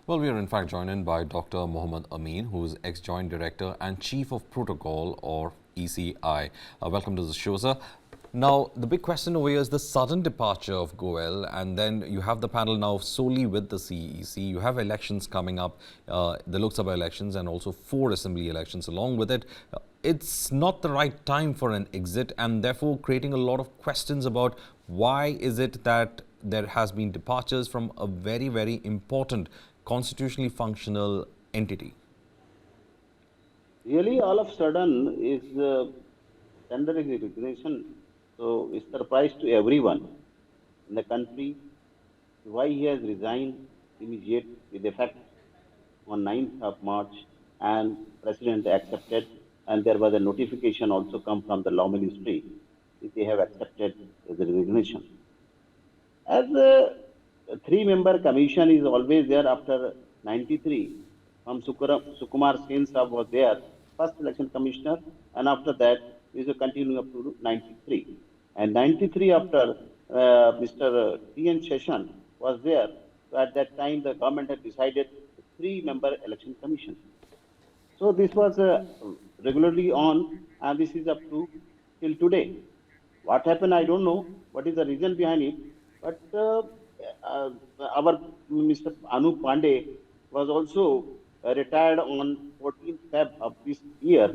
Well, we are in fact joined in by Dr. Mohammed Amin, who is ex-Joint Director and Chief of Protocol, or ECI. Welcome to the show, sir. Now, the big question over here is the sudden departure of Goel, and then you have the panel now solely with the CEC. You have elections coming up, the Lok Sabha elections, and also 4 assembly elections along with it. It's not the right time for an exit, and therefore creating a lot of questions about why is it that there has been departures from a very, very important constitutionally functional entity. Really, all of a sudden, is tender resignation. So it's surprise to everyone in the country why he has resigned immediate with effect on 9th of March, and President accepted, and there was a notification also come from the Law Ministry that they have accepted the resignation. As a three-member commission is always there after 93, from Sukumar Sen Saab was there, first election commissioner, and after that is a continue up to 93. And 93 after Mr. T.N. Session was there, so at that time the government had decided a three-member election commission. So this was regularly on, and this is up to till today. What happened, I don't know. What is the reason behind it? But our Mr. Anu Pandey was also retired on 14th Feb of this year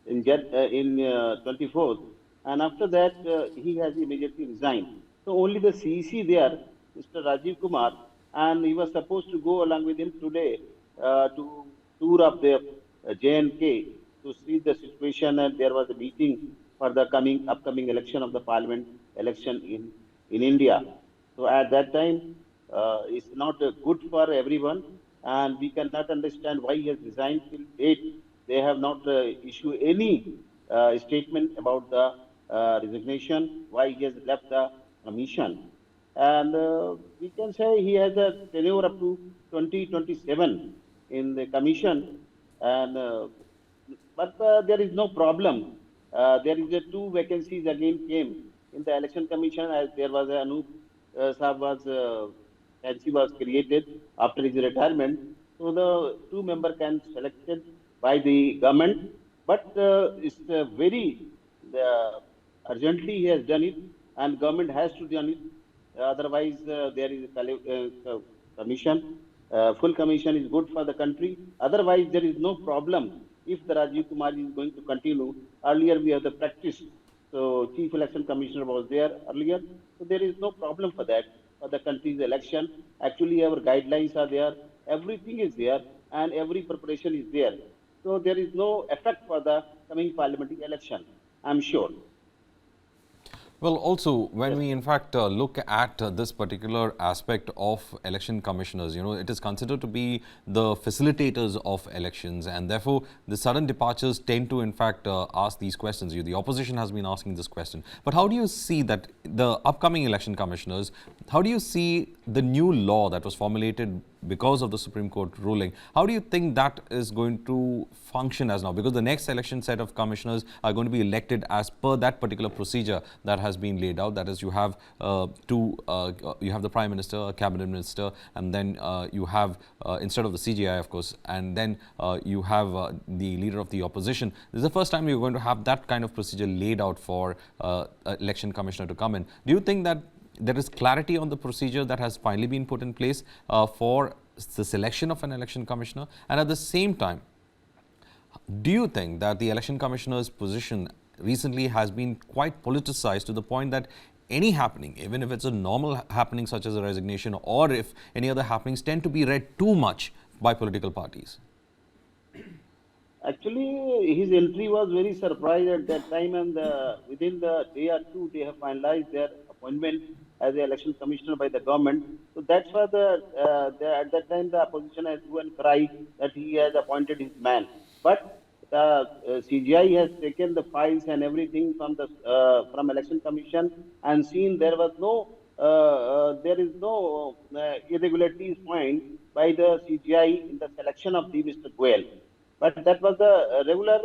in 24th, and after that he has immediately resigned. So only the CEC there, Mr. Rajiv Kumar, and he was supposed to go along with him today to tour of the J&K to see the situation, and there was a meeting for the upcoming election of the parliament election in India. So at that time, it's not good for everyone, and we cannot understand why he has resigned till date. They have not issued any statement about the resignation, why he has left the commission. And we can say he has a tenure up to 2027 in the commission, and but there is no problem. There is a two vacancies again came in the election commission, as there was a Anup Saab was vacancy was created after his retirement. So the two-member can selected by the government, but it's very urgently he has done it, and government has to done it. Otherwise, there is a commission. Full commission is good for the country. Otherwise, there is no problem if the Rajiv Kumar is going to continue. Earlier, we have the practice. So, Chief Election Commissioner was there earlier. So, there is no problem for that, for the country's election. Actually, our guidelines are there. Everything is there, and every preparation is there. So, there is no effect for the coming parliamentary election, I'm sure. Well, also, when Yes. we in fact look at this particular aspect of election commissioners, it is considered to be the facilitators of elections, and therefore the sudden departures tend to in fact ask these questions. The opposition has been asking this question. But how do you see that the upcoming election commissioners, how do you see the new law that was formulated because of the Supreme Court ruling? How do you think that is going to function as now? Because the next election set of commissioners are going to be elected as per that particular procedure that has been laid out. That is, you have you have the Prime Minister, a Cabinet Minister, and then you have, instead of the CGI, of course, and then you have the leader of the opposition. This is the first time you're going to have that kind of procedure laid out for election commissioner to come in. Do you think that there is clarity on the procedure that has finally been put in place for the selection of an election commissioner? And at the same time, do you think that the election commissioner's position recently has been quite politicized to the point that any happening, even if it's a normal happening such as a resignation, or if any other happenings, tend to be read too much by political parties? Actually, his entry was very surprised at that time, and within the day or two, they have finalized their appointment as the election commissioner by the government. So that's why at that time the opposition has to and cry that he has appointed his man. But the CGI has taken the files and everything from election commission and seen there is no irregularities point by the CGI in the selection of the Mr. Goel. But that was the regular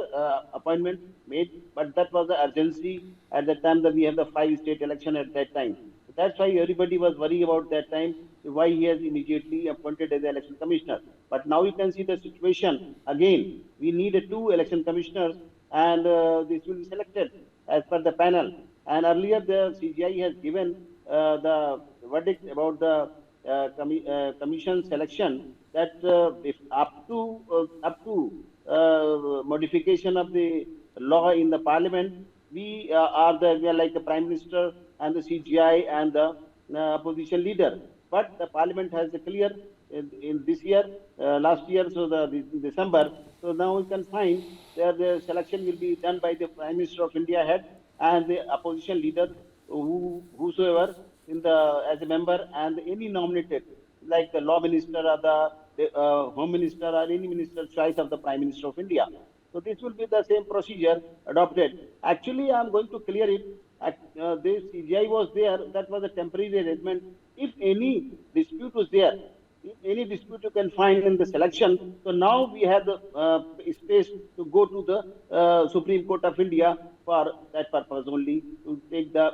appointment made, but that was the urgency at the time that we have the 5 state election at that time. That's why everybody was worried about that time, why he has immediately appointed as the election commissioner. But now you can see the situation again. We need two election commissioners, and this will be selected as per the panel. And earlier, the CGI has given the verdict about the commission selection, that if up to modification of the law in the parliament, we are like the prime minister and the CGI and the opposition leader. But the parliament has a clear in this year, last year, so in December. So now we can find that the selection will be done by the prime minister of India head and the opposition leader, whosoever in the as a member, and any nominated like the law minister or the home minister or any minister choice of the prime minister of India. So this will be the same procedure adopted. Actually, I am going to clear it. This CGI was there. That was a temporary arrangement. If any dispute was there, if any dispute you can find in the selection, so now we have the space to go to the Supreme Court of India for that purpose only, to take the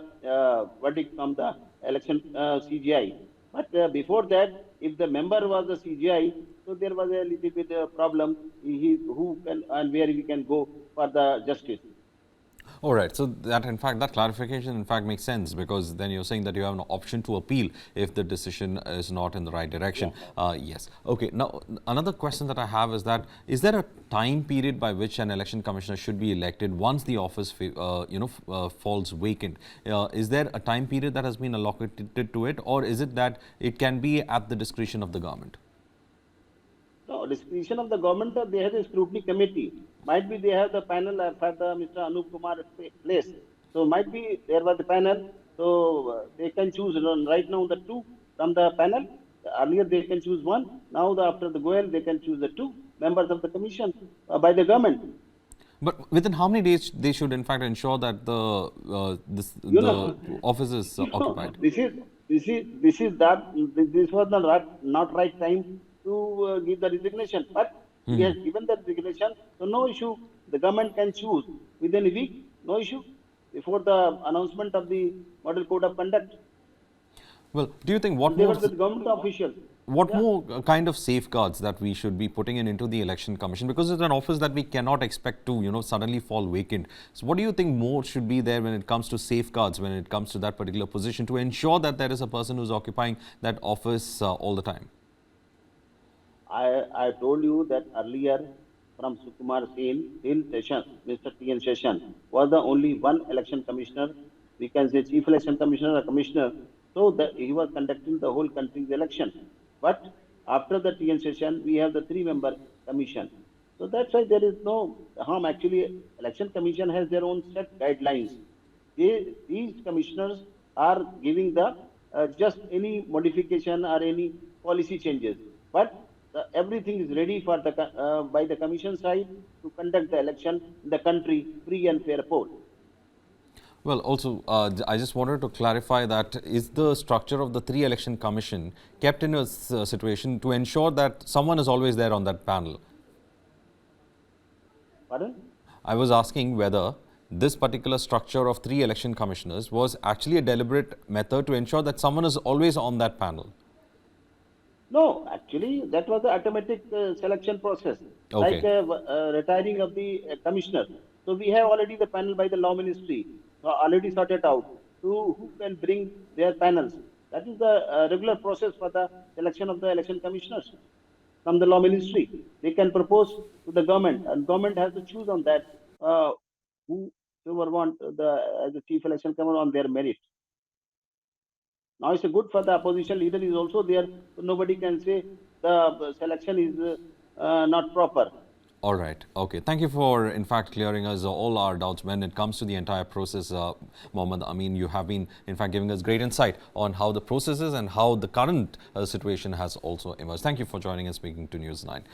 verdict from the election CGI. But before that, if the member was the CGI, so there was a little bit problem. Who can and where we can go for the justice. All right. So that, in fact, that clarification, in fact, makes sense, because then you're saying that you have an option to appeal if the decision is not in the right direction. Yeah. Yes. Okay. Now, another question that I have is that, is there a time period by which an election commissioner should be elected once the office, falls vacant? Is there a time period that has been allocated to it, or is it that it can be at the discretion of the government? No, discretion of the government, they have a scrutiny committee. Might be they have the panel for the Mr. Anup Kumar place. So might be there was the panel, so they can choose right now the two from the panel. Earlier they can choose one. Now after the Goel, they can choose the two members of the commission by the government. But within how many days they should, in fact, ensure that the office is occupied? This was not right time to give the resignation, but he has given the resignation, so no issue. The government can choose within a week, no issue, before the announcement of the model code of conduct. Well, do you think They were the government officials. what more kind of safeguards that we should be putting into the election commission, because it's an office that we cannot expect to suddenly fall vacant? So what do you think more should be there when it comes to safeguards, when it comes to that particular position, to ensure that there is a person who's occupying that office all the time? I told you that earlier, from Sukumar Sen till Session, Mr. T.N. Session was the only one election commissioner, we can say chief election commissioner or commissioner, so that he was conducting the whole country's election. But after the T.N. Session, we have the three-member commission. So that's why there is no harm. Actually, election commission has their own set guidelines. These commissioners are giving the just any modification or any policy changes. But everything is ready for the by the commission side to conduct the election in the country free and fair poll. Well, also, I just wanted to clarify that, is the structure of the three-election commission kept in a situation to ensure that someone is always there on that panel? Pardon? I was asking whether this particular structure of three election commissioners was actually a deliberate method to ensure that someone is always on that panel. No, actually, that was the automatic selection process, Okay. like retiring of the commissioner. So we have already the panel by the law ministry, already sorted out to who can bring their panels. That is the regular process for the selection of the election commissioners from the law ministry. They can propose to the government, and government has to choose on that whoever want as the chief election commissioner on their merit. Now it's good for the opposition leader is also there, so nobody can say the selection is not proper. All right. Okay. Thank you for, in fact, clearing us all our doubts when it comes to the entire process, Mohammed. I mean, you have been, in fact, giving us great insight on how the process is and how the current situation has also emerged. Thank you for joining and speaking to News 9.